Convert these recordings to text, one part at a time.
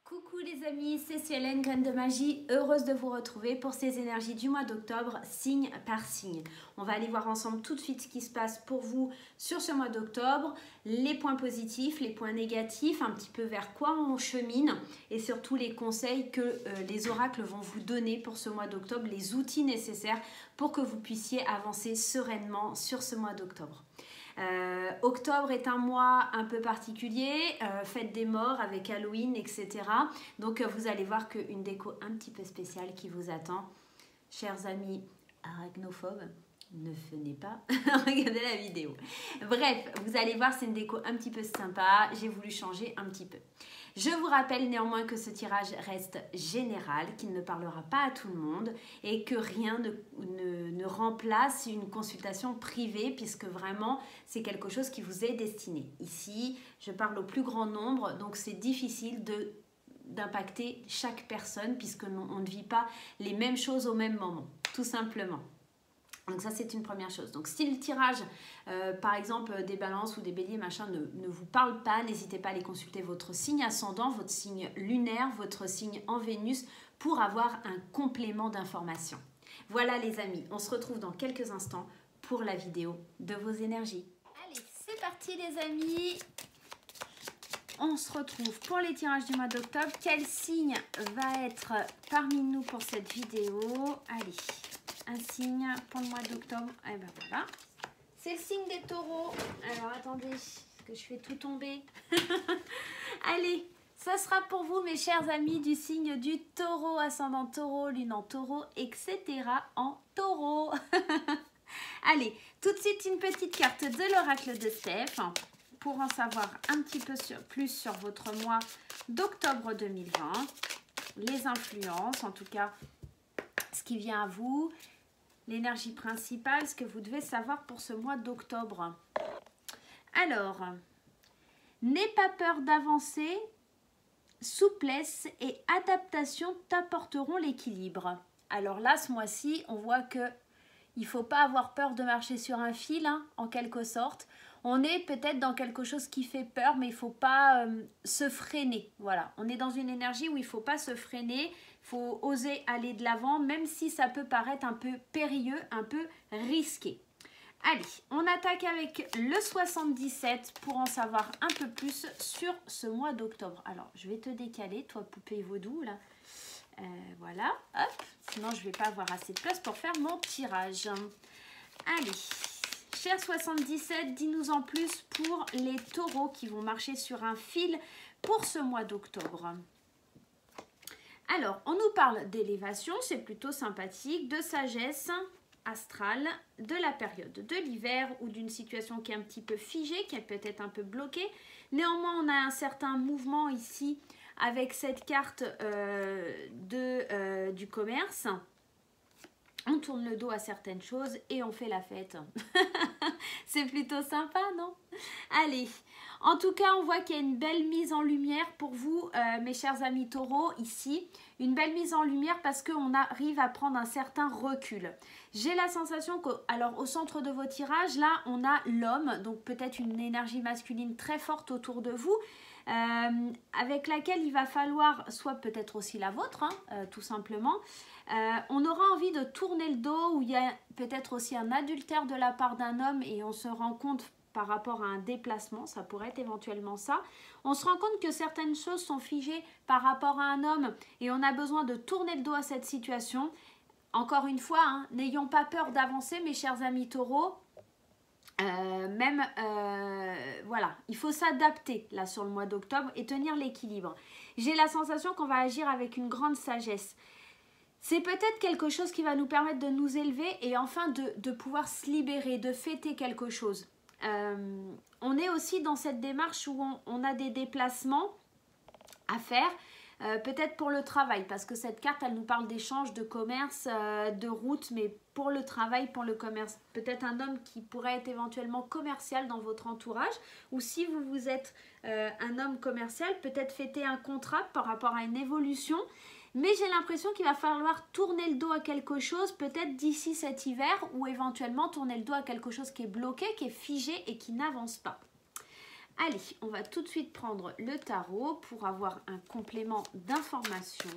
Coucou les amis, c'est Cielène, Graine de Magie, heureuse de vous retrouver pour ces énergies du mois d'octobre, signe par signe. On va aller voir ensemble tout de suite ce qui se passe pour vous sur ce mois d'octobre, les points positifs, les points négatifs, un petit peu vers quoi on chemine et surtout les conseils que les oracles vont vous donner pour ce mois d'octobre, les outils nécessaires pour que vous puissiez avancer sereinement sur ce mois d'octobre. Octobre est un mois un peu particulier, fête des morts avec Halloween, etc. Donc vous allez voir qu'une déco un petit peu spéciale qui vous attend. Chers amis arachnophobes, ne venez pas regarder la vidéo. Bref, vous allez voir, c'est une déco un petit peu sympa. J'ai voulu changer un petit peu. Je vous rappelle néanmoins que ce tirage reste général, qu'il ne parlera pas à tout le monde et que rien ne remplace une consultation privée puisque vraiment c'est quelque chose qui vous est destiné. Ici, je parle au plus grand nombre, donc c'est difficile d'impacter chaque personne puisqu'on ne vit pas les mêmes choses au même moment, tout simplement. Donc ça, c'est une première chose. Donc si le tirage, par exemple, des balances ou des béliers, machin, ne vous parle pas, n'hésitez pas à aller consulter votre signe ascendant, votre signe lunaire, votre signe en Vénus pour avoir un complément d'information. Voilà les amis, on se retrouve dans quelques instants pour la vidéo de vos énergies. Allez, c'est parti les amis. On se retrouve pour les tirages du mois d'octobre. Quel signe va être parmi nous pour cette vidéo? Allez. Un signe pour le mois d'octobre, et ben voilà. C'est le signe des taureaux. Alors attendez, que je fais tout tomber. Allez, ça sera pour vous mes chers amis du signe du taureau, ascendant taureau, lune en taureau, etc. en taureau. Allez, tout de suite une petite carte de l'oracle de Steph pour en savoir un petit peu plus sur votre mois d'octobre 2020. Les influences, en tout cas, ce qui vient à vous. L'énergie principale, ce que vous devez savoir pour ce mois d'octobre. Alors, n'aie pas peur d'avancer, souplesse et adaptation t'apporteront l'équilibre. Alors là, ce mois-ci, on voit que il ne faut pas avoir peur de marcher sur un fil, hein, en quelque sorte. On est peut-être dans quelque chose qui fait peur, mais il ne faut pas se freiner. Voilà, on est dans une énergie où il ne faut pas se freiner. Il faut oser aller de l'avant, même si ça peut paraître un peu périlleux, un peu risqué. Allez, on attaque avec le 77 pour en savoir un peu plus sur ce mois d'octobre. Alors, je vais te décaler, toi poupée vaudou, là. Voilà, hop. Sinon, je ne vais pas avoir assez de place pour faire mon tirage. Allez, cher 77, dis-nous en plus pour les taureaux qui vont marcher sur un fil pour ce mois d'octobre. Alors, on nous parle d'élévation, c'est plutôt sympathique, de sagesse astrale, de la période de l'hiver ou d'une situation qui est un petit peu figée, qui est peut-être un peu bloquée. Néanmoins, on a un certain mouvement ici avec cette carte du commerce. On tourne le dos à certaines choses et on fait la fête. C'est plutôt sympa, non? Allez, en tout cas, on voit qu'il y a une belle mise en lumière pour vous, mes chers amis taureaux, ici. Une belle mise en lumière parce qu'on arrive à prendre un certain recul. J'ai la sensation qu'au centre de vos tirages, là, on a l'homme, donc peut-être une énergie masculine très forte autour de vous, avec laquelle il va falloir, soit peut-être aussi la vôtre, hein, tout simplement, on aura envie de tourner le dos, où il y a peut-être aussi un adultère de la part d'un homme et on se rend compte par rapport à un déplacement, ça pourrait être éventuellement ça. On se rend compte que certaines choses sont figées par rapport à un homme et on a besoin de tourner le dos à cette situation. Encore une fois, hein, n'ayons pas peur d'avancer, mes chers amis taureaux. Voilà, il faut s'adapter là sur le mois d'octobre et tenir l'équilibre. J'ai la sensation qu'on va agir avec une grande sagesse. C'est peut-être quelque chose qui va nous permettre de nous élever et enfin de pouvoir se libérer, de fêter quelque chose. On est aussi dans cette démarche où on a des déplacements à faire, peut-être pour le travail, parce que cette carte, elle nous parle d'échange, de commerce, de route, mais pour le travail, pour le commerce. Peut-être un homme qui pourrait être éventuellement commercial dans votre entourage, ou si vous êtes un homme commercial, peut-être fêter un contrat par rapport à une évolution. Mais j'ai l'impression qu'il va falloir tourner le dos à quelque chose, peut-être d'ici cet hiver, ou éventuellement tourner le dos à quelque chose qui est bloqué, qui est figé et qui n'avance pas. Allez, on va tout de suite prendre le tarot pour avoir un complément d'information.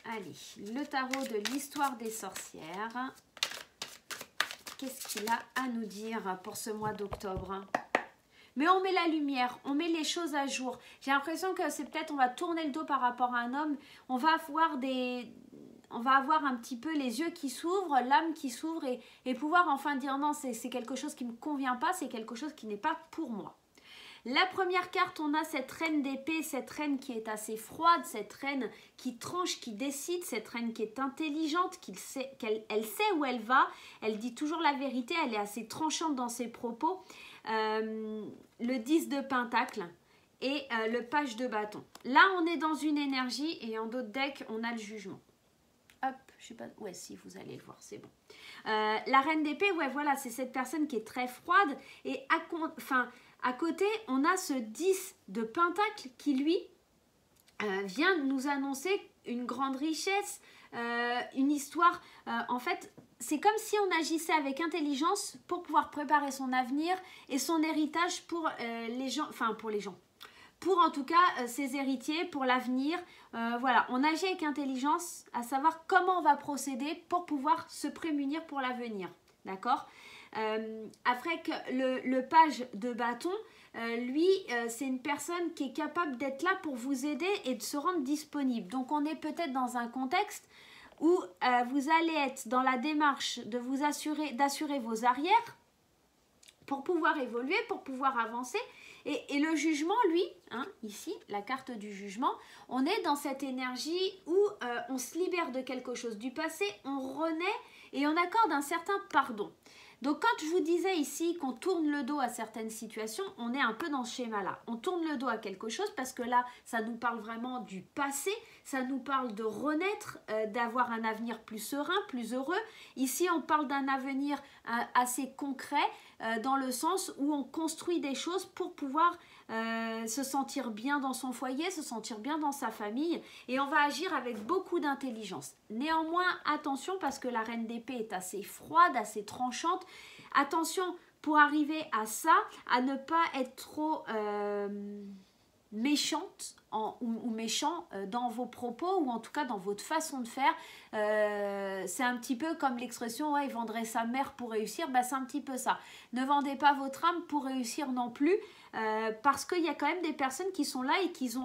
Allez, le tarot de l'histoire des sorcières. Qu'est-ce qu'il a à nous dire pour ce mois d'octobre? Mais on met la lumière, on met les choses à jour. J'ai l'impression que c'est peut-être, on va tourner le dos par rapport à un homme. On va avoir un petit peu les yeux qui s'ouvrent, l'âme qui s'ouvre et pouvoir enfin dire non, c'est quelque chose qui ne me convient pas, c'est quelque chose qui n'est pas pour moi. La première carte, on a cette reine d'épée, cette reine qui est assez froide, cette reine qui tranche, qui décide, cette reine qui est intelligente, elle sait où elle va, elle dit toujours la vérité, elle est assez tranchante dans ses propos. Le 10 de pentacle et le page de bâton. Là, on est dans une énergie et en d'autres decks, on a le jugement. Hop, je sais pas, ouais, si vous allez le voir, c'est bon. La reine d'épée, ouais, voilà, c'est cette personne qui est très froide et à côté, on a ce 10 de pentacle qui, lui, vient nous annoncer une grande richesse, une histoire. En fait, c'est comme si on agissait avec intelligence pour pouvoir préparer son avenir et son héritage pour les gens, pour en tout cas ses héritiers, pour l'avenir. Voilà, on agit avec intelligence, à savoir comment on va procéder pour pouvoir se prémunir pour l'avenir. D'accord ? Après que le page de bâton, lui, c'est une personne qui est capable d'être là pour vous aider et de se rendre disponible. Donc, on est peut-être dans un contexte où vous allez être dans la démarche de vous d'assurer vos arrières pour pouvoir évoluer, pour pouvoir avancer. Et le jugement, lui, hein, ici, la carte du jugement, on est dans cette énergie où on se libère de quelque chose du passé, on renaît et on accorde un certain pardon. Donc quand je vous disais ici qu'on tourne le dos à certaines situations, on est un peu dans ce schéma-là. On tourne le dos à quelque chose parce que là, ça nous parle vraiment du passé, ça nous parle de renaître, d'avoir un avenir plus serein, plus heureux. Ici, on parle d'un avenir assez concret dans le sens où on construit des choses pour pouvoir se sentir bien dans son foyer, se sentir bien dans sa famille et on va agir avec beaucoup d'intelligence. Néanmoins, attention parce que la reine d'épée est assez froide, assez tranchante. Attention pour arriver à ça, à ne pas être trop méchante ou méchant dans vos propos ou en tout cas dans votre façon de faire. C'est un petit peu comme l'expression ouais, il vendrait sa mère pour réussir, bah, c'est un petit peu ça. Ne vendez pas votre âme pour réussir non plus parce qu'il y a quand même des personnes qui sont là et qui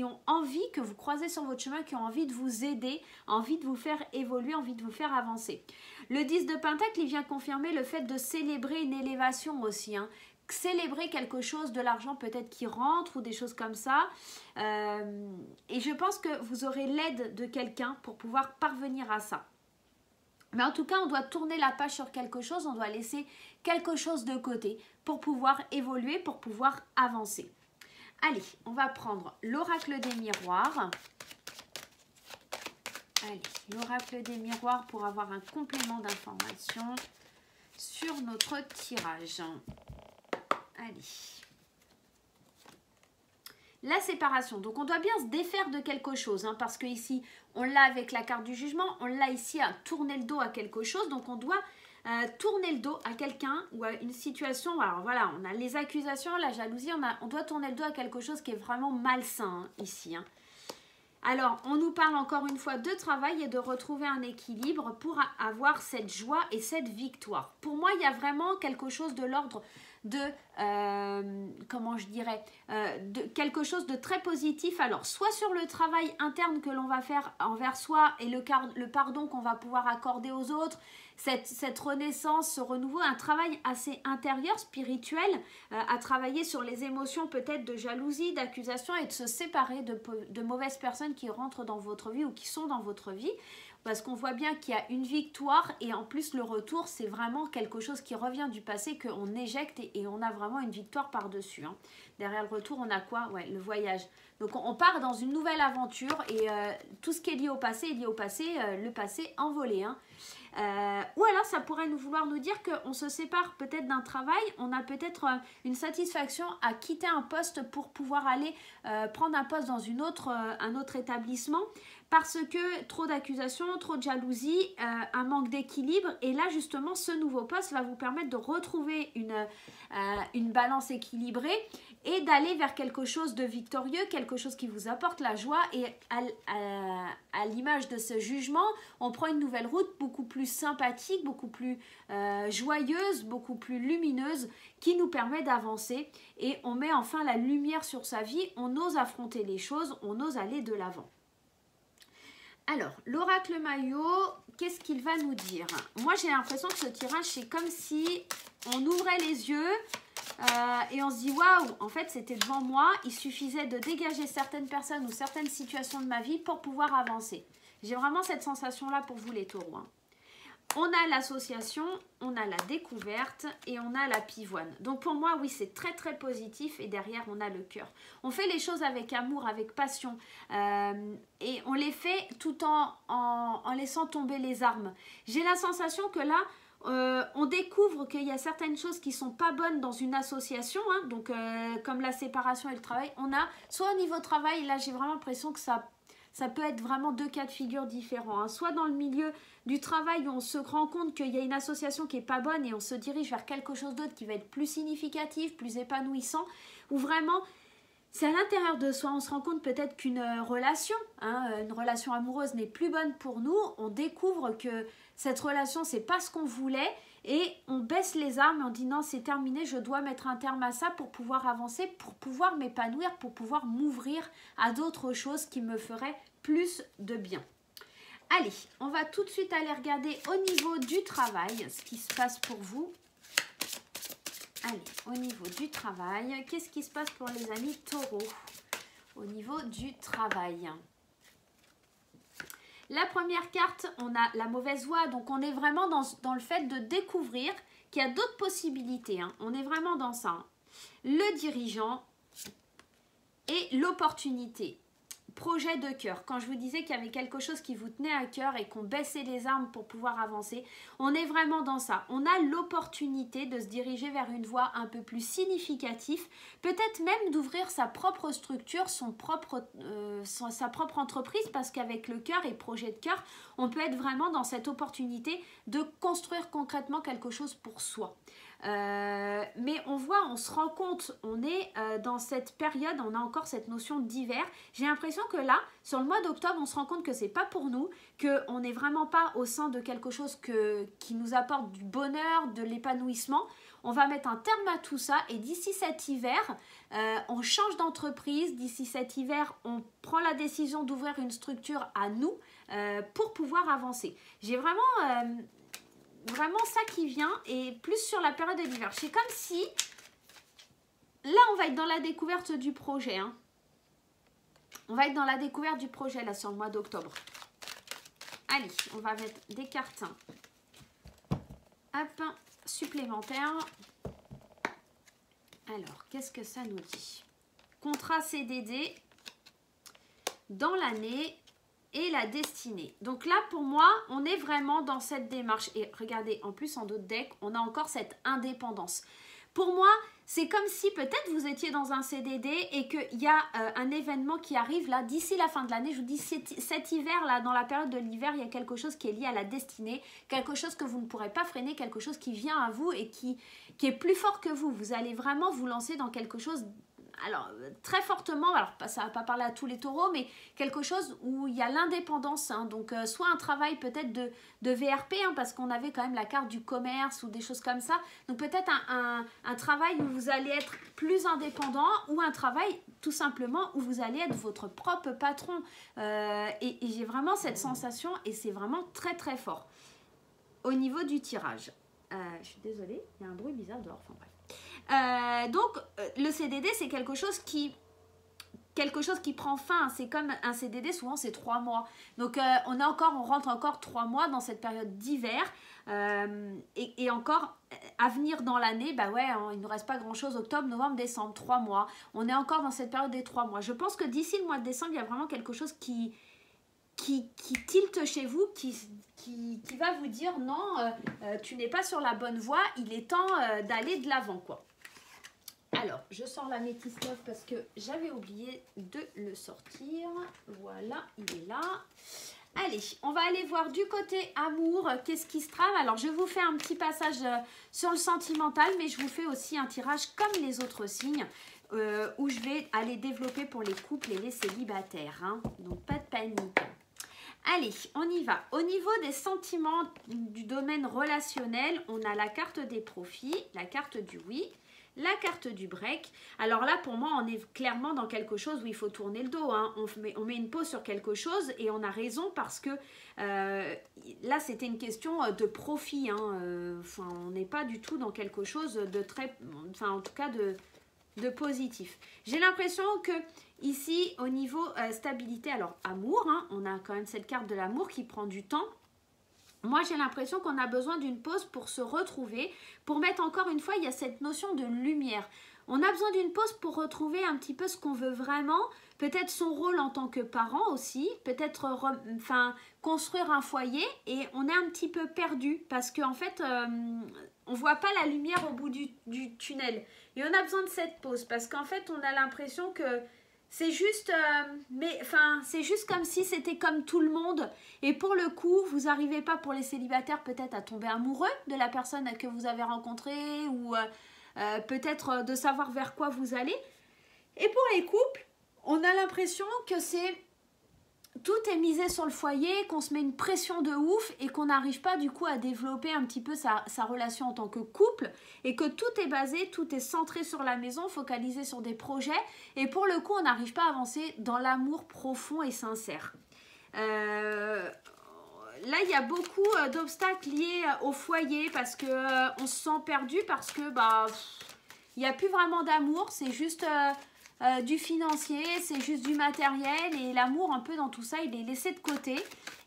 ont envie que vous croisez sur votre chemin, qui ont envie de vous aider, envie de vous faire évoluer, envie de vous faire avancer. Le 10 de pentacle, il vient confirmer le fait de célébrer une élévation aussi, hein. Célébrer quelque chose, de l'argent peut-être qui rentre ou des choses comme ça. Et je pense que vous aurez l'aide de quelqu'un pour pouvoir parvenir à ça. Mais en tout cas, on doit tourner la page sur quelque chose, on doit laisser quelque chose de côté pour pouvoir évoluer, pour pouvoir avancer. Allez, on va prendre l'oracle des miroirs. Allez, l'oracle des miroirs pour avoir un complément d'information sur notre tirage. Allez. La séparation. Donc, on doit bien se défaire de quelque chose. Hein, parce que ici, on l'a avec la carte du jugement. On l'a ici à tourner le dos à quelque chose. Donc, on doit tourner le dos à quelqu'un ou à une situation. Alors, voilà, on a les accusations, la jalousie. On doit tourner le dos à quelque chose qui est vraiment malsain hein, ici. Hein. Alors, on nous parle encore une fois de travail et de retrouver un équilibre pour avoir cette joie et cette victoire. Pour moi, il y a vraiment quelque chose de l'ordre de, comment je dirais, de quelque chose de très positif. Alors, soit sur le travail interne que l'on va faire envers soi et le pardon qu'on va pouvoir accorder aux autres, cette renaissance, ce renouveau, un travail assez intérieur, spirituel, à travailler sur les émotions peut-être de jalousie, d'accusation et de se séparer de mauvaises personnes qui rentrent dans votre vie ou qui sont dans votre vie. Parce qu'on voit bien qu'il y a une victoire et en plus le retour, c'est vraiment quelque chose qui revient du passé qu'on éjecte et on a vraiment une victoire par-dessus. Hein. Derrière le retour, on a quoi? Ouais, le voyage. Donc on part dans une nouvelle aventure et tout ce qui est lié au passé est lié au passé, le passé envolé. Hein. Ou alors ça pourrait vouloir nous dire qu'on se sépare peut-être d'un travail, on a peut-être une satisfaction à quitter un poste pour pouvoir aller prendre un poste dans un autre établissement parce que trop d'accusations, trop de jalousie, un manque d'équilibre. Et là, justement, ce nouveau poste va vous permettre de retrouver une balance équilibrée et d'aller vers quelque chose de victorieux, quelque chose qui vous apporte la joie. Et à l'image de ce jugement, on prend une nouvelle route beaucoup plus sympathique, beaucoup plus joyeuse, beaucoup plus lumineuse, qui nous permet d'avancer. Et on met enfin la lumière sur sa vie, on ose affronter les choses, on ose aller de l'avant. Alors, l'oracle Maillot, qu'est-ce qu'il va nous dire? Moi, j'ai l'impression que ce tirage, c'est comme si on ouvrait les yeux et on se dit « Waouh, en fait, c'était devant moi. Il suffisait de dégager certaines personnes ou certaines situations de ma vie pour pouvoir avancer. » J'ai vraiment cette sensation-là pour vous, les taureaux. Hein. On a l'association, on a la découverte et on a la pivoine. Donc pour moi, oui, c'est très très positif et derrière, on a le cœur. On fait les choses avec amour, avec passion et on les fait tout en laissant tomber les armes. J'ai la sensation que là, on découvre qu'il y a certaines choses qui ne sont pas bonnes dans une association, hein, donc comme la séparation et le travail. On a, soit au niveau travail, là j'ai vraiment l'impression que ça peut être vraiment deux cas de figure différents. Hein. Soit dans le milieu du travail où on se rend compte qu'il y a une association qui n'est pas bonne et on se dirige vers quelque chose d'autre qui va être plus significatif, plus épanouissant, ou vraiment c'est à l'intérieur de soi, on se rend compte peut-être qu'une relation, hein, une relation amoureuse n'est plus bonne pour nous, on découvre que cette relation c'est pas ce qu'on voulait et on baisse les armes et on dit non c'est terminé, je dois mettre un terme à ça pour pouvoir avancer, pour pouvoir m'épanouir, pour pouvoir m'ouvrir à d'autres choses qui me feraient plus de bien. Allez, on va tout de suite aller regarder au niveau du travail ce qui se passe pour vous. Allez, au niveau du travail, qu'est-ce qui se passe pour les amis taureaux? Au niveau du travail. La première carte, on a la mauvaise voie. Donc, on est vraiment dans le fait de découvrir qu'il y a d'autres possibilités. Hein. On est vraiment dans ça. Hein. Le dirigeant et l'opportunité. Projet de cœur. Quand je vous disais qu'il y avait quelque chose qui vous tenait à cœur et qu'on baissait les armes pour pouvoir avancer, on est vraiment dans ça. On a l'opportunité de se diriger vers une voie un peu plus significative, peut-être même d'ouvrir sa propre structure, sa propre entreprise, parce qu'avec le cœur et projet de cœur, on peut être vraiment dans cette opportunité de construire concrètement quelque chose pour soi. Mais on voit, on se rend compte, on est dans cette période, on a encore cette notion d'hiver. J'ai l'impression que là, sur le mois d'octobre, on se rend compte que c'est pas pour nous, qu'on n'est vraiment pas au sein de quelque chose qui nous apporte du bonheur, de l'épanouissement. On va mettre un terme à tout ça et d'ici cet hiver, on change d'entreprise. D'ici cet hiver, on prend la décision d'ouvrir une structure à nous pour pouvoir avancer. J'ai vraiment ça qui vient et plus sur la période de l'hiver. C'est comme si, là on va être dans la découverte du projet. Hein. On va être dans la découverte du projet là sur le mois d'octobre. Allez, on va mettre des cartes supplémentaires. Alors, qu'est-ce que ça nous dit? Contrat CDD dans l'année et la destinée. Donc là, pour moi, on est vraiment dans cette démarche. Et regardez, en plus, en d'autres decks, on a encore cette indépendance. Pour moi, c'est comme si peut-être vous étiez dans un CDD et qu'il y a un événement qui arrive là d'ici la fin de l'année. Je vous dis, cet hiver, là, dans la période de l'hiver, il y a quelque chose qui est lié à la destinée, quelque chose que vous ne pourrez pas freiner, quelque chose qui vient à vous et qui est plus fort que vous. Vous allez vraiment vous lancer dans quelque chose... Alors, très fortement, alors ça ne va pas parler à tous les taureaux, mais quelque chose où il y a l'indépendance. Hein, donc, soit un travail peut-être de VRP, hein, parce qu'on avait quand même la carte du commerce ou des choses comme ça. Donc, peut-être un travail où vous allez être plus indépendant ou un travail tout simplement où vous allez être votre propre patron. Et j'ai vraiment cette sensation et c'est vraiment très très fort. Au niveau du tirage. Je suis désolée, il y a un bruit bizarre dehors, enfin bref. Donc le CDD c'est quelque chose qui prend fin. C'est comme un CDD, souvent c'est 3 mois. Donc on rentre encore 3 mois dans cette période d'hiver et encore à venir dans l'année, bah ouais, hein, il ne nous reste pas grand chose, octobre, novembre, décembre, 3 mois. On est encore dans cette période des 3 mois. Je pense que d'ici le mois de décembre, il y a vraiment quelque chose qui tilte chez vous, qui va vous dire non, tu n'es pas sur la bonne voie, il est temps d'aller de l'avant, quoi. Alors, Alors, je sors la Métis Love parce que j'avais oublié de le sortir. Voilà, il est là. Allez, on va aller voir du côté amour, qu'est-ce qui se trame. Alors, je vous fais un petit passage sur le sentimental, mais je vous fais aussi un tirage comme les autres signes, où je vais aller développer pour les couples et les célibataires. Hein. Donc, pas de panique. Allez, on y va. Au niveau des sentiments du domaine relationnel, on a la carte des profits, la carte du oui, la carte du break. Alors là, pour moi, on est clairement dans quelque chose où il faut tourner le dos. Hein. On met une pause sur quelque chose et on a raison parce que là, c'était une question de profit. Hein. On n'est pas du tout dans quelque chose de très... Enfin, en tout cas, de positif. J'ai l'impression que ici, au niveau stabilité, alors amour, hein, on a quand même cette carte de l'amour qui prend du temps. Moi, j'ai l'impression qu'on a besoin d'une pause pour se retrouver, pour mettre encore une fois, il y a cette notion de lumière. On a besoin d'une pause pour retrouver un petit peu ce qu'on veut vraiment, peut-être son rôle en tant que parent aussi, peut-être construire un foyer et on est un petit peu perdu parce qu'en fait, on ne voit pas la lumière au bout du tunnel. Et on a besoin de cette pause parce qu'en fait, on a l'impression que c'est juste, c'est juste comme si c'était comme tout le monde. Et pour le coup, vous n'arrivez pas pour les célibataires peut-être à tomber amoureux de la personne que vous avez rencontrée ou peut-être de savoir vers quoi vous allez. Et pour les couples, on a l'impression que tout est misé sur le foyer, qu'on se met une pression de ouf et qu'on n'arrive pas du coup à développer un petit peu sa relation en tant que couple et que tout est basé, tout est centré sur la maison, focalisé sur des projets et pour le coup on n'arrive pas à avancer dans l'amour profond et sincère. Là il y a beaucoup d'obstacles liés au foyer parce que on se sent perdu parce que il n'y a plus vraiment d'amour, c'est juste... du financier, c'est juste du matériel et l'amour un peu dans tout ça il est laissé de côté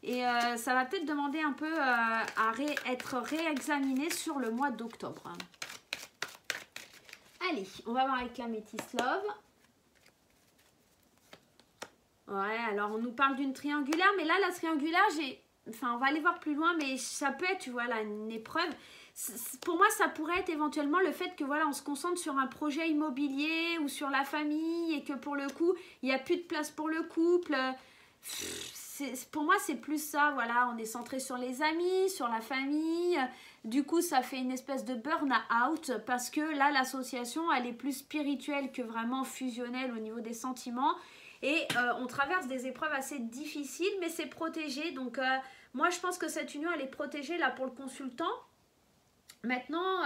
et ça va peut-être demander un peu à être réexaminé sur le mois d'octobre. Allez, on va voir avec la Métis Love. Ouais, alors on nous parle d'une triangulaire, mais là la triangulaire, on va aller voir plus loin, mais ça peut être, tu vois, là, une épreuve. Pour moi, ça pourrait être éventuellement le fait que voilà, on se concentre sur un projet immobilier ou sur la famille et que pour le coup, il n'y a plus de place pour le couple. Pour moi, c'est plus ça. Voilà, on est centré sur les amis, sur la famille. Du coup, ça fait une espèce de burn-out parce que là, l'association, elle est plus spirituelle que vraiment fusionnelle au niveau des sentiments. Et on traverse des épreuves assez difficiles, mais c'est protégé. Donc, moi, je pense que cette union, elle est protégée là pour le consultant. Maintenant,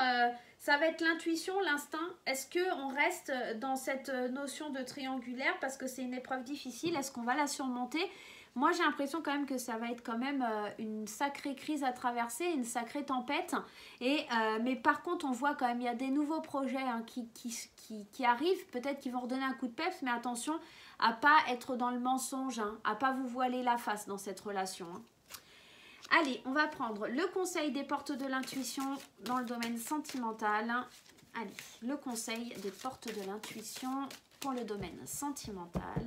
ça va être l'intuition, l'instinct. Est-ce qu'on reste dans cette notion de triangulaire parce que c'est une épreuve difficile? Est-ce qu'on va la surmonter? Moi, j'ai l'impression quand même que ça va être quand même une sacrée crise à traverser, une sacrée tempête. Mais par contre, on voit quand même, il y a des nouveaux projets hein, qui arrivent. Peut-être qu'ils vont redonner un coup de peps, mais attention à ne pas être dans le mensonge, hein, à ne pas vous voiler la face dans cette relation. Hein. Allez, on va prendre le conseil des portes de l'intuition dans le domaine sentimental. Allez, le conseil des portes de l'intuition pour le domaine sentimental.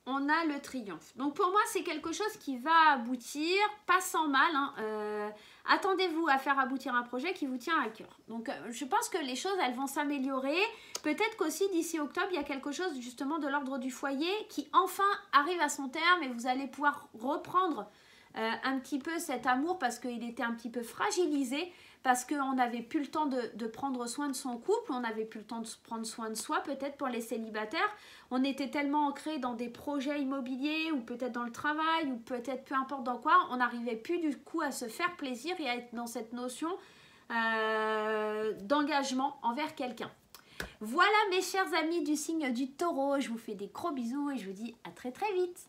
On a le triomphe. Donc pour moi, c'est quelque chose qui va aboutir, pas sans mal. Hein. Attendez-vous à faire aboutir un projet qui vous tient à cœur. Donc je pense que les choses, elles vont s'améliorer. Peut-être qu'aussi d'ici octobre, il y a quelque chose justement de l'ordre du foyer qui enfin arrive à son terme et vous allez pouvoir reprendre un petit peu cet amour parce qu'il était un petit peu fragilisé, parce qu'on n'avait plus le temps de prendre soin de son couple, on n'avait plus le temps de prendre soin de soi, peut-être pour les célibataires. On était tellement ancré dans des projets immobiliers ou peut-être dans le travail ou peut-être peu importe dans quoi, on n'arrivait plus du coup à se faire plaisir et à être dans cette notion d'engagement envers quelqu'un. Voilà mes chers amis du signe du taureau, je vous fais des gros bisous et je vous dis à très très vite.